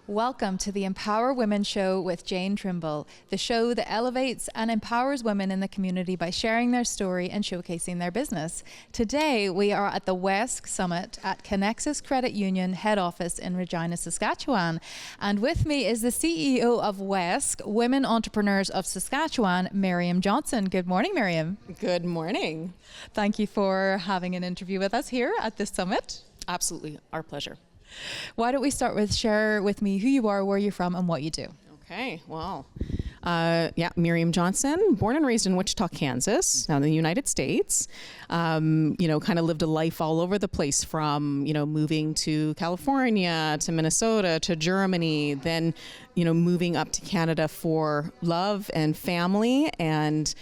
Welcome to the Empower Women Show with Jane Trimble, the show that elevates and empowers women in the community by sharing their story and showcasing their business. Today, we are at the WESK Summit at Connexus Credit Union head office in Regina, Saskatchewan. And with me is the CEO of WESK, Women Entrepreneurs of Saskatchewan, Miriam Johnson. Good morning, Miriam. Good morning. Thank you for having an interview with us here at this summit. Absolutely, our pleasure. Why don't we start with share with me who you are, where you're from, and what you do. Okay, well, Miriam Johnson, born and raised in Wichita, Kansas, now in the United States. Kind of lived a life all over the place from, moving to California, to Minnesota, to Germany, then, moving up to Canada for love and family, and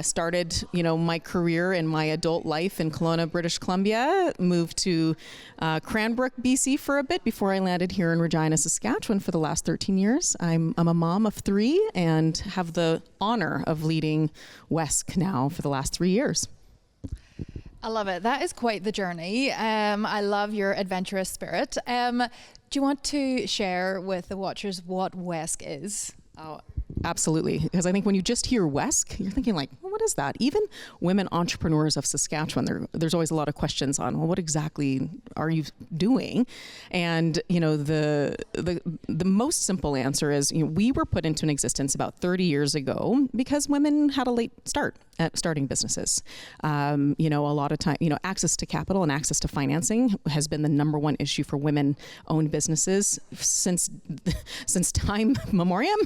started, my career in my adult life in Kelowna, British Columbia, moved to Cranbrook, BC for a bit before I landed here in Regina, Saskatchewan for the last 13 years. I'm a mom of 3 and have the honor of leading WESK now for the last 3 years. I love it. That is quite the journey. I love your adventurous spirit. Do you want to share with the watchers what WESK is? Oh, absolutely. Because I think when you just hear WESK, you're thinking like, well, what is that? Even Women Entrepreneurs of Saskatchewan, there's always a lot of questions on, well, what exactly are you doing? And, the most simple answer is, we were put into an existence about 30 years ago because women had a late start at starting businesses. A lot of time, access to capital and access to financing has been the number one issue for women-owned businesses since time memoriam.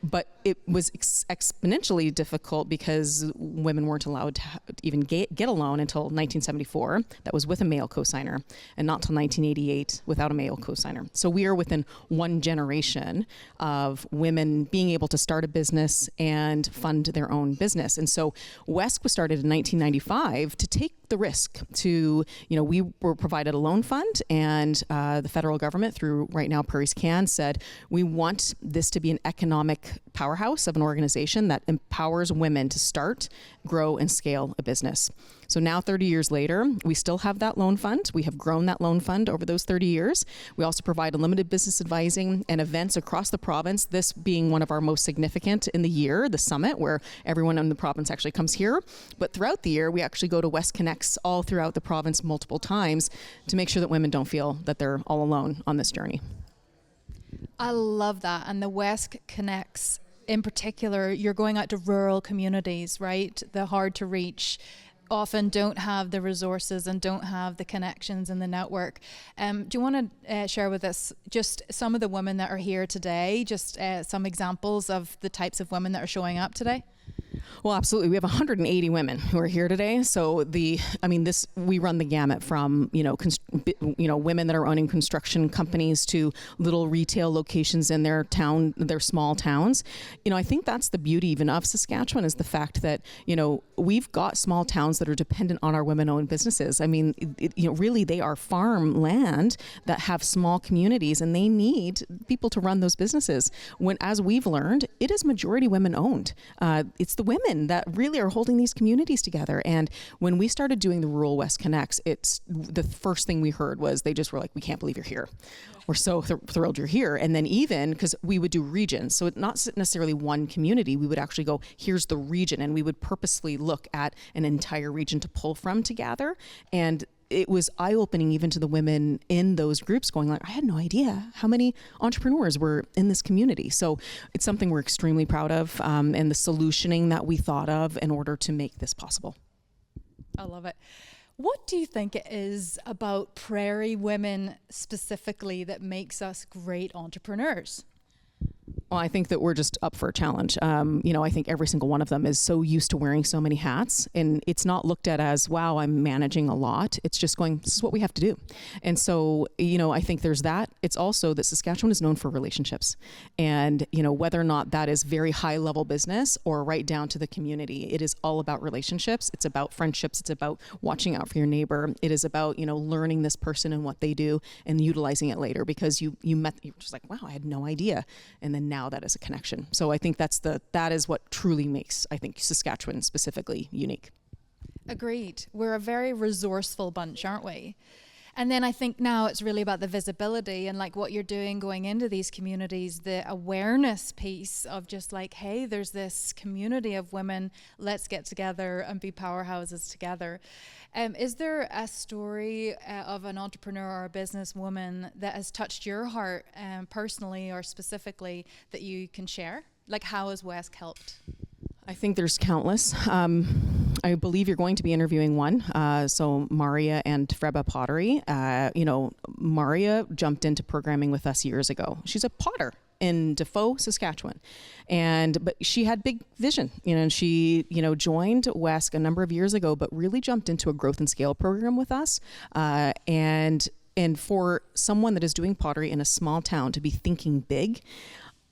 But it was exponentially difficult because women weren't allowed to even get a loan until 1974. That was with a male cosigner, and not till 1988 without a male cosigner. So we are within one generation of women being able to start a business and fund their own business. And so WESK was started in 1995 to take the risk to, we were provided a loan fund, and the federal government through right now Prairies Can said, we want this to be an economic powerhouse of an organization that empowers women to start, grow, and scale a business. So now 30 years later, we still have that loan fund. We have grown that loan fund over those 30 years. We also provide unlimited business advising and events across the province, this being one of our most significant in the year, the summit, where everyone in the province actually comes here. But throughout the year, we actually go to WESK Connects all throughout the province multiple times to make sure that women don't feel that they're all alone on this journey. I love that. And the WESK Connects in particular, you're going out to rural communities, right? The hard to reach, often don't have the resources and don't have the connections in the network. Do you want to share with us just some of the women that are here today, just some examples of the types of women that are showing up today? Well, absolutely. We have 180 women who are here today. So we run the gamut from, women that are owning construction companies to little retail locations in their town, their small towns. I think that's the beauty even of Saskatchewan is the fact that, we've got small towns that are dependent on our women-owned businesses. Really they are farmland that have small communities and they need people to run those businesses. As we've learned, it is majority women-owned. It's the women that really are holding these communities together. And when we started doing the Rural WESK Connects, it's the first thing we heard was they just were like, we can't believe you're here. We're so thrilled you're here. And then even because we would do regions, so it's not necessarily one community, we would actually go, here's the region. And we would purposely look at an entire region to pull from to gather. And it was eye-opening even to the women in those groups going like, I had no idea how many entrepreneurs were in this community. So it's something we're extremely proud of, and the solutioning that we thought of in order to make this possible. I love it. What do you think it is about prairie women specifically that makes us great entrepreneurs? Well, I think that we're just up for a challenge. I think every single one of them is so used to wearing so many hats, and it's not looked at as, wow, I'm managing a lot. It's just going, this is what we have to do. And so, I think there's that. It's also that Saskatchewan is known for relationships. And, whether or not that is very high level business or right down to the community, it is all about relationships. It's about friendships. It's about watching out for your neighbor. It is about, learning this person and what they do and utilizing it later because you're just like, wow, I had no idea. And then now that is a connection. So I think that is what truly makes, I think, Saskatchewan specifically unique. Agreed. We're a very resourceful bunch, aren't we? And then I think now it's really about the visibility and like what you're doing going into these communities, the awareness piece of just like, hey, there's this community of women, let's get together and be powerhouses together. Is there a story of an entrepreneur or a businesswoman that has touched your heart personally or specifically that you can share? Like, how has WESK helped? I think there's countless. I believe you're going to be interviewing one. So Maria and Freba Pottery. Maria jumped into programming with us years ago. She's a potter in Defoe, Saskatchewan. But she had big vision, and she, joined WESK a number of years ago, but really jumped into a growth and scale program with us. And for someone that is doing pottery in a small town to be thinking big,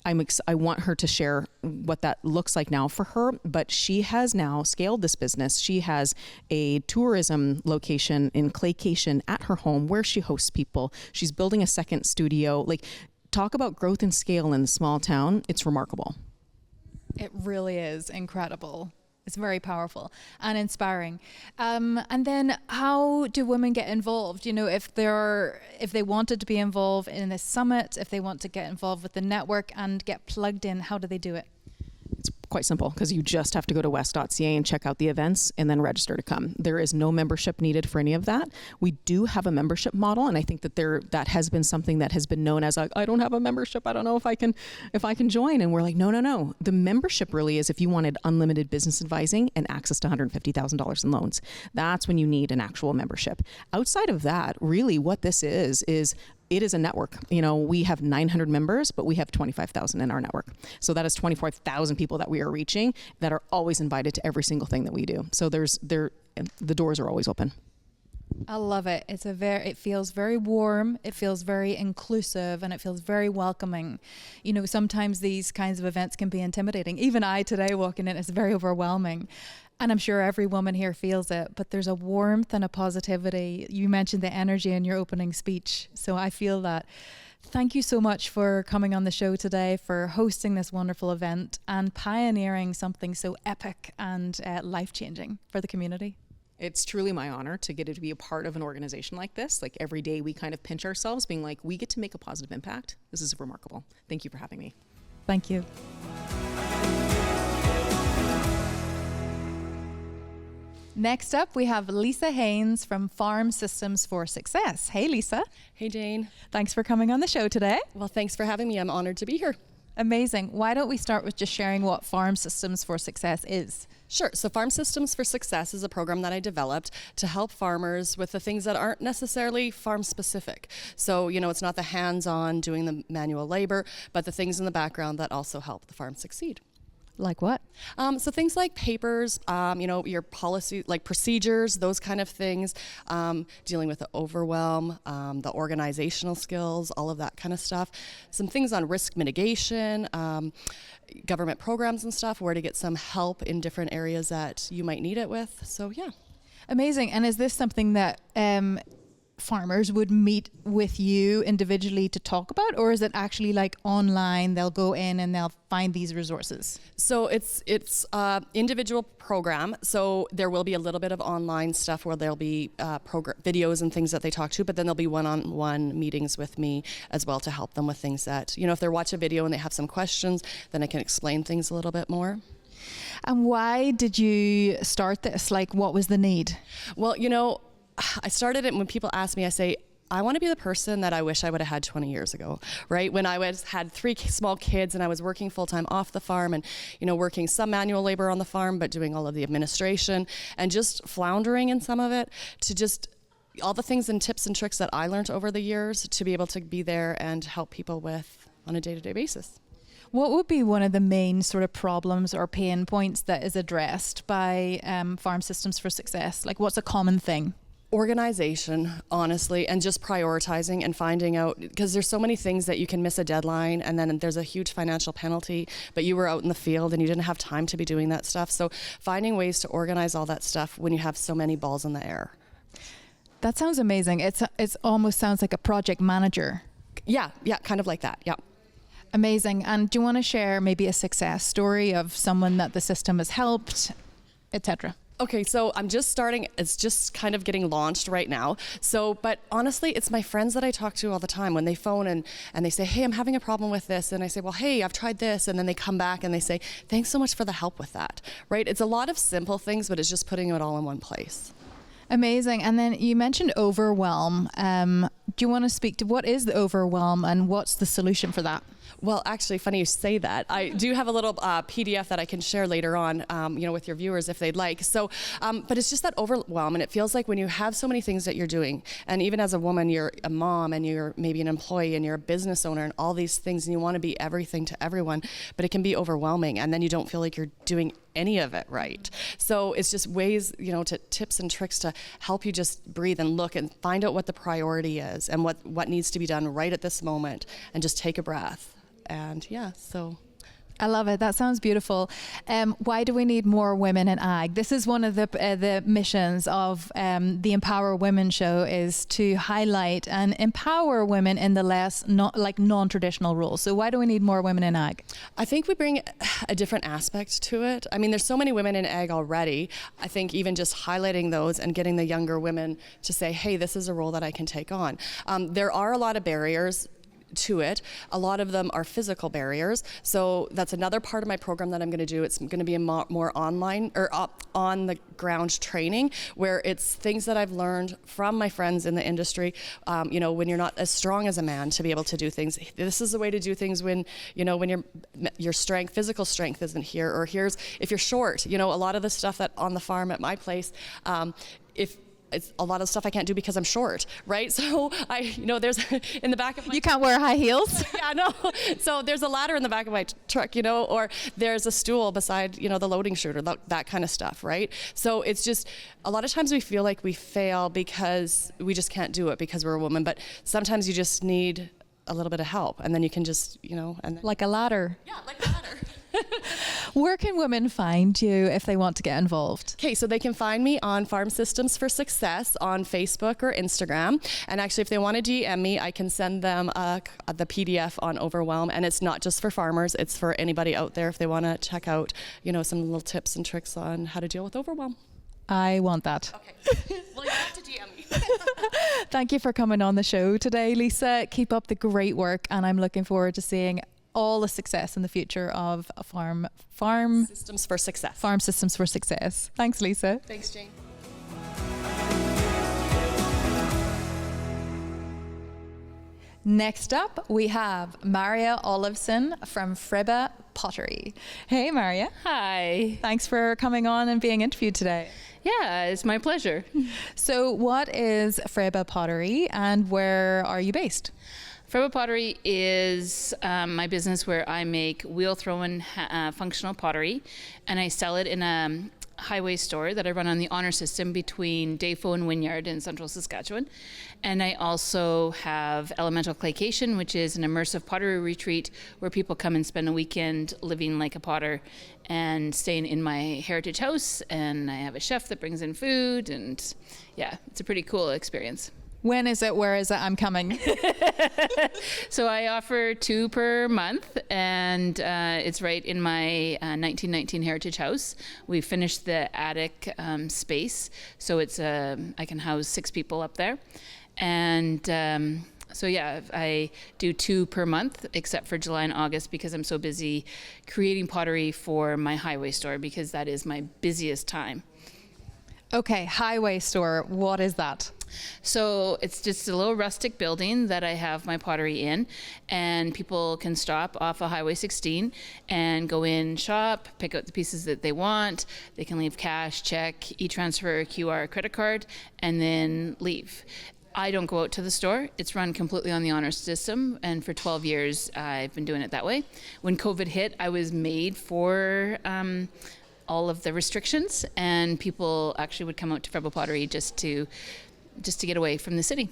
I want her to share what that looks like now for her, but she has now scaled this business. She has a tourism location in Claycation at her home where she hosts people. She's building a second studio. Like, talk about growth and scale in the small town. It's remarkable. It really is incredible. It's very powerful and inspiring. And then how do women get involved? If they wanted to be involved in this summit, if they want to get involved with the network and get plugged in, how do they do it? It's quite simple, because you just have to go to wesk.ca and check out the events and then register to come. There is no membership needed for any of that. We do have a membership model, and I think that has been something that has been known as like, I don't have a membership, I don't know if I can join. And we're like, no. The membership really is if you wanted unlimited business advising and access to $150,000 in loans. That's when you need an actual membership. Outside of that, really what this is it is a network. We have 900 members, but we have 25,000 in our network. So that is 25,000 people that we are reaching that are always invited to every single thing that we do. So the doors are always open. I love it. It feels very warm. It feels very inclusive, and it feels very welcoming. Sometimes these kinds of events can be intimidating. Even I today walking in, it's very overwhelming. And I'm sure every woman here feels it, but there's a warmth and a positivity. You mentioned the energy in your opening speech, so I feel that. Thank you so much for coming on the show today, for hosting this wonderful event and pioneering something so epic and life-changing for the community. It's truly my honor to get to be a part of an organization like this. Like, every day we kind of pinch ourselves being like, we get to make a positive impact. This is remarkable. Thank you for having me. Thank you. Next up, we have Lisa Haynes from Farm Systems for Success. Hey, Lisa. Hey, Jane. Thanks for coming on the show today. Well, thanks for having me. I'm honored to be here. Amazing. Why don't we start with just sharing what Farm Systems for Success is? Sure. So Farm Systems for Success is a program that I developed to help farmers with the things that aren't necessarily farm specific. So, it's not the hands-on doing the manual labor, but the things in the background that also help the farm succeed. Like what? So things like papers, your policy, like procedures, those kind of things, dealing with the overwhelm, the organizational skills, all of that kind of stuff. Some things on risk mitigation, government programs and stuff, where to get some help in different areas that you might need it with. So, yeah. Amazing. And is this something that farmers would meet with you individually to talk about, or is it actually like online, they'll go in and they'll find these resources? So it's individual program, so there will be a little bit of online stuff where there'll be videos and things that they talk to, but then there'll be one-on-one meetings with me as well to help them with things that, if they watch a video and they have some questions, then I can explain things a little bit more. And why did you start this? Like, what was the need? Well, I started it, and when people ask me, I say, I want to be the person that I wish I would have had 20 years ago, right? When I had 3 small kids and I was working full-time off the farm and, working some manual labor on the farm, but doing all of the administration and just floundering in some of it, to just all the things and tips and tricks that I learned over the years to be able to be there and help people with on a day-to-day basis. What would be one of the main sort of problems or pain points that is addressed by Farm Systems for Success? Like, what's a common thing? Organization, honestly, and just prioritizing and finding out, because there's so many things that you can miss a deadline and then there's a huge financial penalty, but you were out in the field and you didn't have time to be doing that stuff. So finding ways to organize all that stuff when you have so many balls in the air. That sounds amazing. It's almost sounds like a project manager. Yeah, kind of like that. Yeah. Amazing. And do you want to share maybe a success story of someone that the system has helped, etc.? Okay, so I'm just starting. It's just kind of getting launched right now. So, but honestly, it's my friends that I talk to all the time when they phone and they say, hey, I'm having a problem with this. And I say, well, hey, I've tried this. And then they come back and they say, thanks so much for the help with that, right? It's a lot of simple things, but it's just putting it all in one place. Amazing. And then you mentioned overwhelm. Do you want to speak to what is the overwhelm and what's the solution for that? Well, actually, funny you say that. I do have a little PDF that I can share later on, with your viewers if they'd like. So, but it's just that overwhelm, and it feels like when you have so many things that you're doing, and even as a woman, you're a mom, and you're maybe an employee, and you're a business owner, and all these things, and you want to be everything to everyone, but it can be overwhelming, and then you don't feel like you're doing any of it right. So it's just ways, to tips and tricks to help you just breathe and look and find out what the priority is and what needs to be done right at this moment, and just take a breath. And so I love it. That sounds beautiful. Why do we need more women in ag? This is one of the missions of the Empower Women show, is to highlight and empower women in the non-traditional roles. So why do we need more women in ag? I think we bring a different aspect to it. I mean, there's so many women in ag already. I think even just highlighting those and getting the younger women to say, hey, this is a role that I can take on. There are a lot of barriers to it. A lot of them are physical barriers. So that's another part of my program that I'm going to do. It's going to be a more online or on the ground training, where it's things that I've learned from my friends in the industry. When you're not as strong as a man to be able to do things, this is the way to do things when your physical strength isn't here, or if you're short. A lot of the stuff that on the farm at my place, it's a lot of stuff I can't do because I'm short, right? So there's in the back of my... You can't wear high heels? Yeah, no. So there's a ladder in the back of my truck, or there's a stool beside, the loading chute, or that kind of stuff, right? So it's just, a lot of times we feel like we fail because we just can't do it because we're a woman, but sometimes you just need a little bit of help, and then you can just, and then... Like a ladder. Yeah, like a ladder. Where can women find you if they want to get involved? Okay, so they can find me on Farm Systems for Success on Facebook or Instagram. And actually, if they want to DM me, I can send them the PDF on Overwhelm. And it's not just for farmers, it's for anybody out there if they want to check out, some little tips and tricks on how to deal with overwhelm. I want that. Okay. Well, you have to DM me. Thank you for coming on the show today, Lisa. Keep up the great work, and I'm looking forward to seeing all the success in the future of Farm Systems for Success. Farm Systems for Success. Thanks, Lisa. Thanks, Jane. Next up, we have Maria Olofsson from Fribba Pottery. Hey, Maria. Hi. Thanks for coming on and being interviewed today. Yeah, it's my pleasure. So what is Fribba Pottery, and where are you based? Fribba Pottery is my business where I make wheel-thrown functional pottery, and I sell it in a highway store that I run on the honor system between Dayfo and Wynyard in central Saskatchewan. And I also have Elemental Claycation, which is an immersive pottery retreat where people come and spend a weekend living like a potter and staying in my heritage house. And I have a chef that brings in food, and yeah, it's a pretty cool experience. When is it? Where is it? I'm coming. So I offer 2 per month, and it's right in my 1919 Heritage House. We finished the attic space, so it's I can house 6 people up there. And so yeah, I do 2 per month, except for July and August because I'm so busy creating pottery for my highway store, because that is my busiest time. Okay, highway store, what is that? So it's just a little rustic building that I have my pottery in, and people can stop off of Highway 16 and go in, shop, pick out the pieces that they want. They can leave cash, check, e-transfer, QR, credit card, and then leave. I don't go out to the store. It's run completely on the honor system, and for 12 years I've been doing it that way. When COVID hit, I was made for all of the restrictions, and people actually would come out to Fribba Pottery just to get away from the city.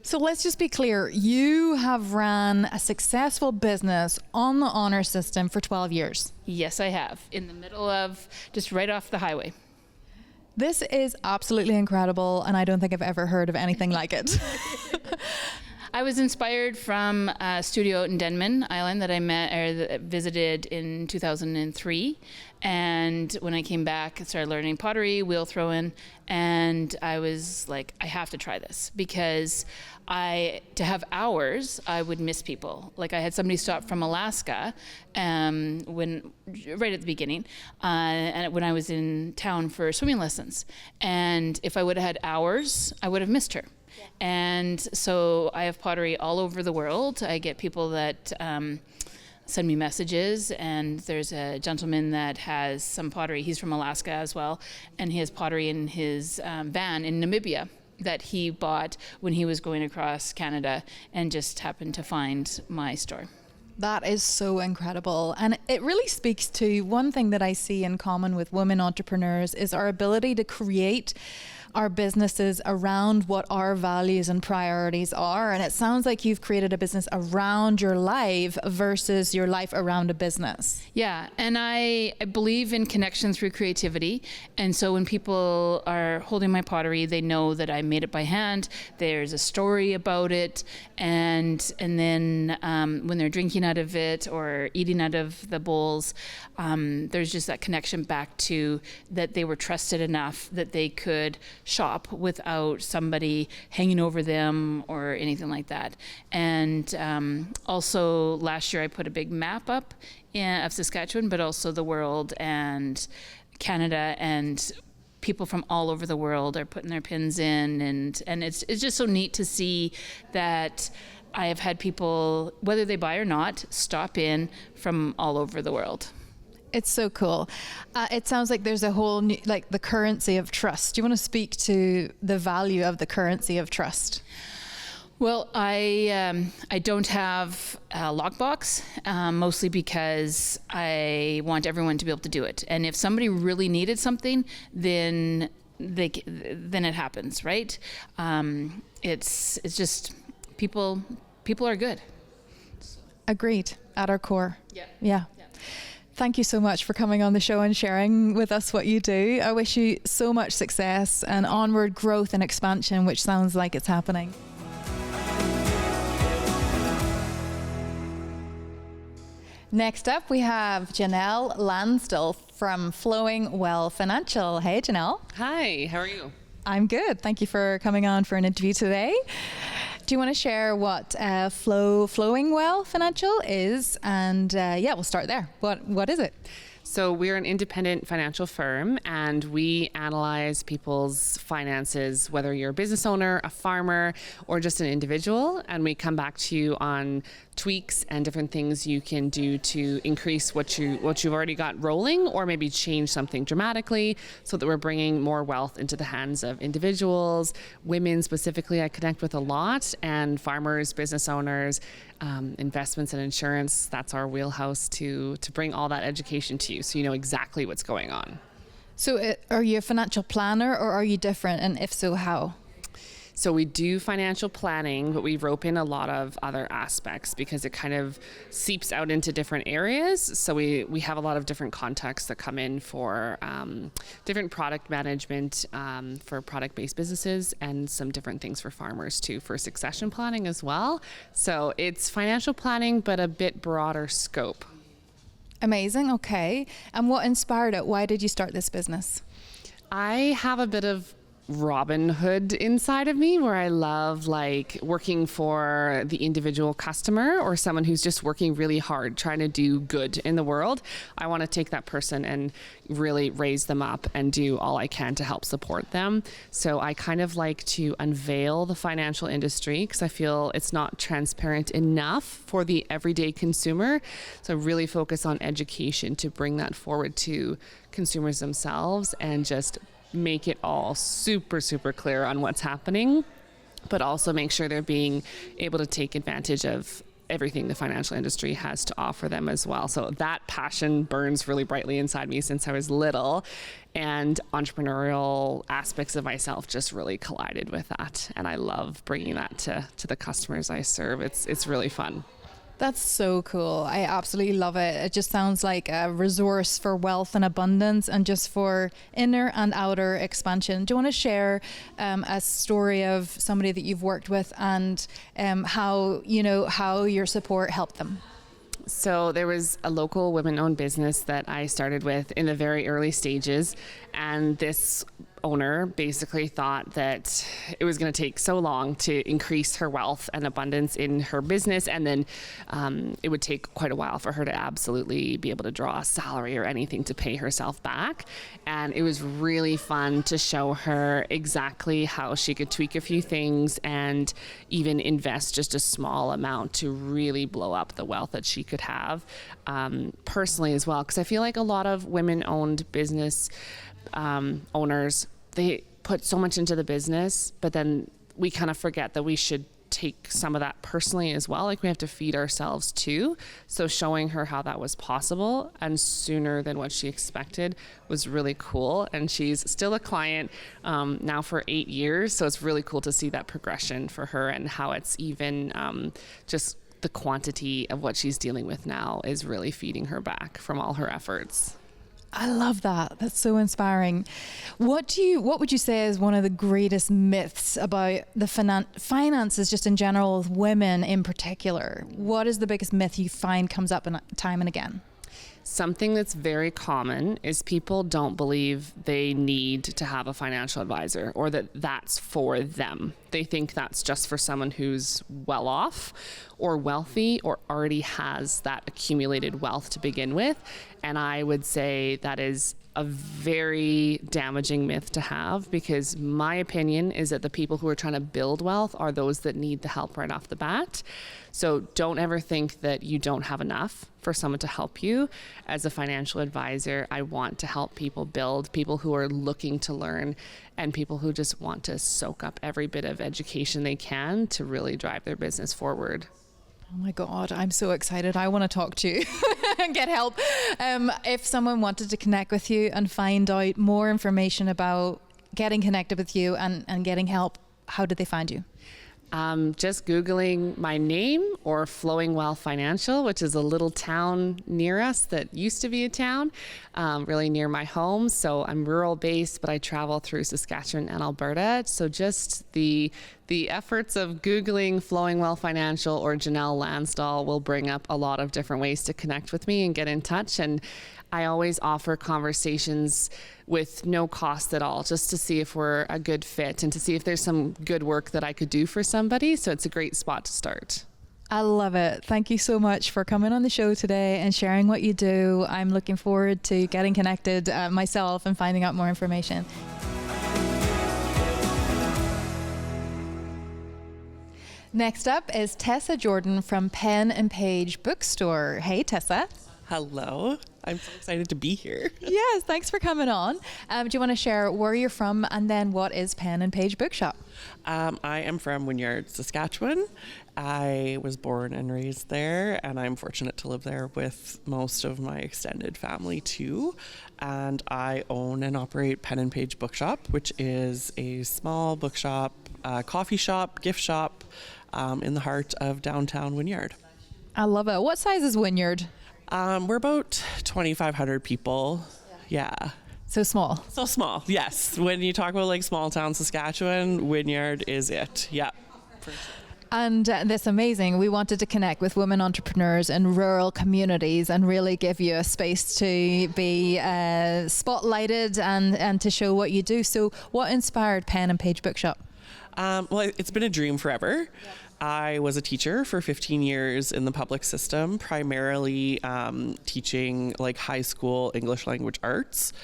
So let's just be clear. You have ran a successful business on the honor system for 12 years. Yes, I have. In the middle of, just right off the highway. This is absolutely incredible, and I don't think I've ever heard of anything like it. I was inspired from a studio out in Denman Island that I visited in 2003. And when I came back, I started learning pottery, wheel throwing, and I was like, I have to try this, because to have hours, I would miss people. Like, I had somebody stop from Alaska right at the beginning, and when I was in town for swimming lessons. And if I would have had hours, I would have missed her. Yeah. And so I have pottery all over the world. I get people that send me messages, and there's a gentleman that has some pottery. He's from Alaska as well, and he has pottery in his van in Namibia that he bought when he was going across Canada and just happened to find my store. That is so incredible. And it really speaks to one thing that I see in common with women entrepreneurs is our ability to create our businesses around what our values and priorities are. And it sounds like you've created a business around your life versus your life around a business. Yeah, and I believe in connection through creativity. And so when people are holding my pottery, they know that I made it by hand. There's a story about it. And then when they're drinking out of it or eating out of the bowls, there's just that connection back to that they were trusted enough that they could shop without somebody hanging over them or anything like that. And also last year I put a big map up of Saskatchewan, but also the world and Canada, and people from all over the world are putting their pins in, and it's just so neat to see that I have had people, whether they buy or not, stop in from all over the world. It's so cool. It sounds like there's a whole new, like the currency of trust. Do you want to speak to the value of the currency of trust? Well, I don't have a lockbox, mostly because I want everyone to be able to do it. And if somebody really needed something, then it happens, right? It's just people are good. Agreed. At our core. Yeah. Yeah. Thank you so much for coming on the show and sharing with us what you do. I wish you so much success and onward growth and expansion, which sounds like it's happening. Next up, we have Janelle Lansdell from Flowing Well Financial. Hey, Janelle. Hi, how are you? I'm good. Thank you for coming on for an interview today. Do you want to share what Flowing Well Financial is? And we'll start there. What is it? So we're an independent financial firm, and we analyze people's finances, whether you're a business owner, a farmer, or just an individual. And we come back to you on tweaks and different things you can do to increase what you've already got rolling, or maybe change something dramatically, so that we're bringing more wealth into the hands of individuals, women specifically I connect with a lot, and farmers, business owners, investments and insurance. That's our wheelhouse to bring all that education to you, so you know exactly what's going on. So are you a financial planner, or are you different? And if so, how? So we do financial planning, but we rope in a lot of other aspects because it kind of seeps out into different areas. So we have a lot of different contacts that come in for different product management for product-based businesses, and some different things for farmers too, for succession planning as well. So it's financial planning, but a bit broader scope. Amazing. Okay. And what inspired it? Why did you start this business? I have a bit of Robin Hood inside of me, where I love like working for the individual customer or someone who's just working really hard trying to do good in the world. I want to take that person and really raise them up and do all I can to help support them. So I kind of like to unveil the financial industry because I feel it's not transparent enough for the everyday consumer. So really focus on education to bring that forward to consumers themselves, and just make it all super, super clear on what's happening, but also make sure they're being able to take advantage of everything the financial industry has to offer them as well. So that passion burns really brightly inside me since I was little, and entrepreneurial aspects of myself just really collided with that. And I love bringing that to the customers I serve. It's really fun. That's so cool. I absolutely love it. It just sounds like a resource for wealth and abundance and just for inner and outer expansion. Do you want to share a story of somebody that you've worked with and how your support helped them? So there was a local women-owned business that I started with in the very early stages, and this owner basically thought that it was going to take so long to increase her wealth and abundance in her business, and then it would take quite a while for her to absolutely be able to draw a salary or anything to pay herself back. And it was really fun to show her exactly how she could tweak a few things and even invest just a small amount to really blow up the wealth that she could have personally as well, because I feel like a lot of women-owned business owners, they put so much into the business, but then we kind of forget that we should take some of that personally as well. Like, we have to feed ourselves too. So showing her how that was possible and sooner than what she expected was really cool. And she's still a client now for 8 years. So it's really cool to see that progression for her, and how it's even just the quantity of what she's dealing with now is really feeding her back from all her efforts. I love that. That's so inspiring. What would you say is one of the greatest myths about the finances just in general, with women in particular? What is the biggest myth you find comes up time and again? Something that's very common is people don't believe they need to have a financial advisor, or that that's for them. They think that's just for someone who's well off or wealthy or already has that accumulated wealth to begin with. And I would say that is a very damaging myth to have, because my opinion is that the people who are trying to build wealth are those that need the help right off the bat. So don't ever think that you don't have enough for someone to help you. As a financial advisor, I want to help people build, people who are looking to learn, and people who just want to soak up every bit of education they can to really drive their business forward. Oh my God, I'm so excited. I want to talk to you and get help. If someone wanted to connect with you and find out more information about getting connected with you and getting help, how did they find you? Just Googling my name or Flowing Well Financial, which is a little town near us that used to be a town, really near my home. So I'm rural based, but I travel through Saskatchewan and Alberta. So just the efforts of Googling Flowing Well Financial or Janelle Lansdall will bring up a lot of different ways to connect with me and get in touch. And I always offer conversations with no cost at all, just to see if we're a good fit and to see if there's some good work that I could do for somebody. So it's a great spot to start. I love it. Thank you so much for coming on the show today and sharing what you do. I'm looking forward to getting connected myself and finding out more information. Next up is Tessa Jordan from Pen and Page Bookstore. Hey, Tessa. Hello. I'm so excited to be here. Yes, thanks for coming on. Do you want to share where you're from and then what is Pen and Page Bookshop? I am from Wynyard, Saskatchewan. I was born and raised there, and I'm fortunate to live there with most of my extended family too. And I own and operate Pen and Page Bookshop, which is a small bookshop, coffee shop, gift shop in the heart of downtown Wynyard. I love it. What size is Wynyard? We're about 2,500 people. Yeah. So small. So small, yes. When you talk about like small town Saskatchewan, Wynyard is it. Yeah. For sure. And that's amazing. We wanted to connect with women entrepreneurs in rural communities and really give you a space to be spotlighted and to show what you do. So what inspired Pen and Page Bookshop? Well, it's been a dream forever. Yeah. I was a teacher for 15 years in the public system, primarily teaching like high school English language arts,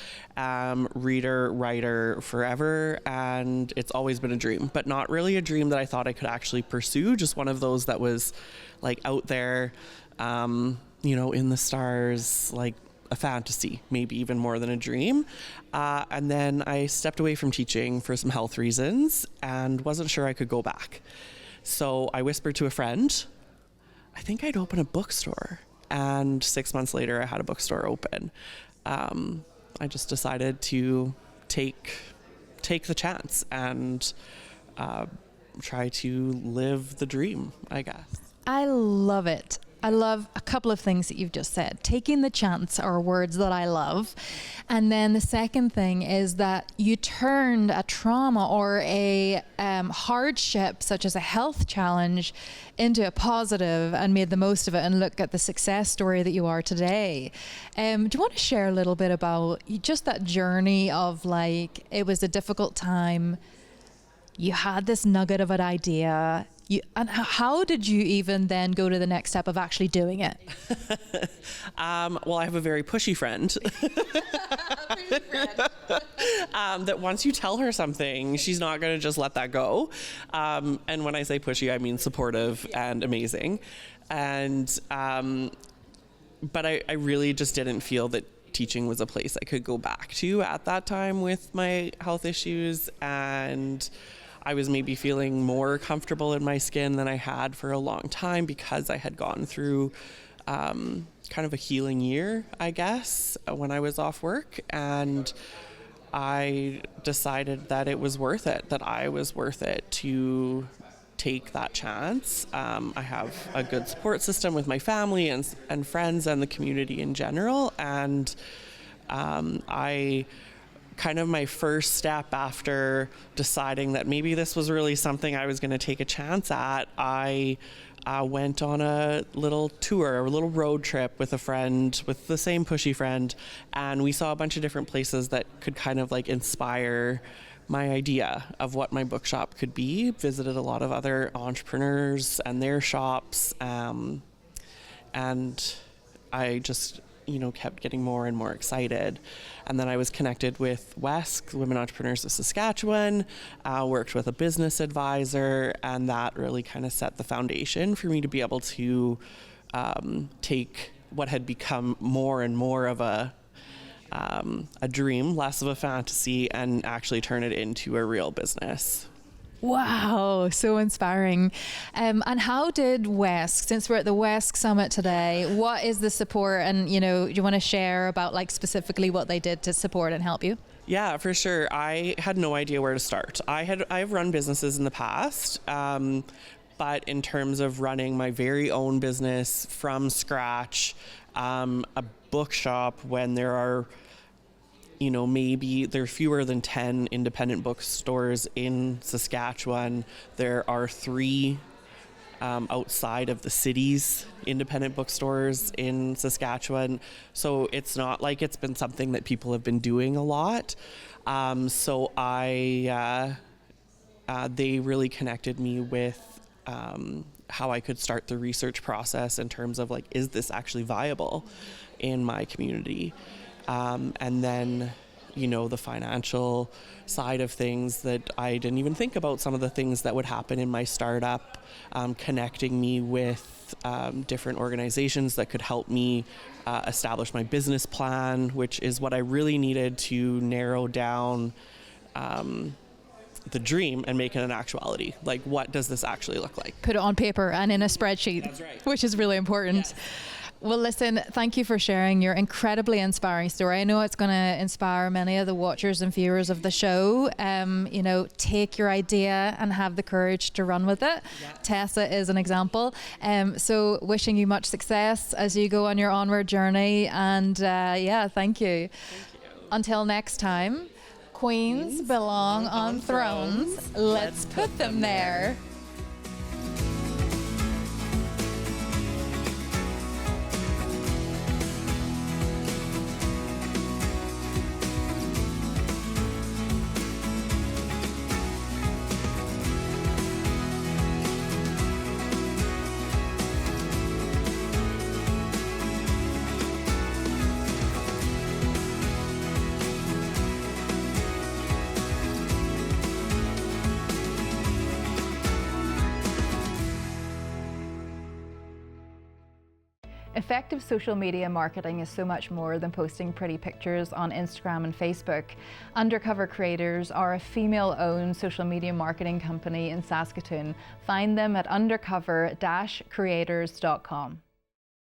reader, writer forever. And it's always been a dream, but not really a dream that I thought I could actually pursue. Just one of those that was like out there, in the stars, like a fantasy, maybe even more than a dream. And then I stepped away from teaching for some health reasons and wasn't sure I could go back. So I whispered to a friend, I think I'd open a bookstore. And 6 months later, I had a bookstore open. I just decided to take the chance and try to live the dream, I guess. I love it. I love a couple of things that you've just said. Taking the chance are words that I love. And then the second thing is that you turned a trauma or a hardship, such as a health challenge, into a positive and made the most of it, and look at the success story that you are today. Do you want to share a little bit about just that journey of, like, it was a difficult time, you had this nugget of an idea, and how did you even then go to the next step of actually doing it? Well, I have a very pushy friend. That once you tell her something, she's not going to just let that go. And when I say pushy, I mean supportive and amazing. And but I really just didn't feel that teaching was a place I could go back to at that time with my health issues, and I was maybe feeling more comfortable in my skin than I had for a long time because I had gone through kind of a healing year, I guess, when I was off work. And I decided that it was worth it, that I was worth it to take that chance. I have a good support system with my family and friends and the community in general. And my first step after deciding that maybe this was really something I was going to take a chance at, I went on a little tour, a little road trip with a friend, with the same pushy friend, and we saw a bunch of different places that could kind of like inspire my idea of what my bookshop could be. Visited a lot of other entrepreneurs and their shops, and I just kept getting more and more excited. And then I was connected with WESK, Women Entrepreneurs of Saskatchewan, worked with a business advisor, and that really kind of set the foundation for me to be able to take what had become more and more of a dream, less of a fantasy, and actually turn it into a real business. Wow, so inspiring. And how did WESK, since we're at the WESK Summit today, what is the support? And, do you want to share about like specifically what they did to support and help you? Yeah, for sure. I had no idea where to start. I've run businesses in the past, but in terms of running my very own business from scratch, a bookshop when there are maybe there are fewer than 10 independent bookstores in Saskatchewan. There are 3 outside of the city's independent bookstores in Saskatchewan. So it's not like it's been something that people have been doing a lot. So they really connected me with how I could start the research process in terms of like, is this actually viable in my community? And then, the financial side of things that I didn't even think about, some of the things that would happen in my startup, connecting me with different organizations that could help me establish my business plan, which is what I really needed to narrow down the dream and make it an actuality. Like, what does this actually look like? Put it on paper and in a spreadsheet. That's right. Which is really important. Yes. Well, listen, thank you for sharing your incredibly inspiring story. I know it's going to inspire many of the watchers and viewers of the show. Take your idea and have the courage to run with it. Yeah. Tessa is an example. So wishing you much success as you go on your onward journey. And thank you. Thank you. Until next time, queens belong on thrones. Let's put them there. Effective social media marketing is so much more than posting pretty pictures on Instagram and Facebook. Undercover Creators are a female-owned social media marketing company in Saskatoon. Find them at undercover-creators.com.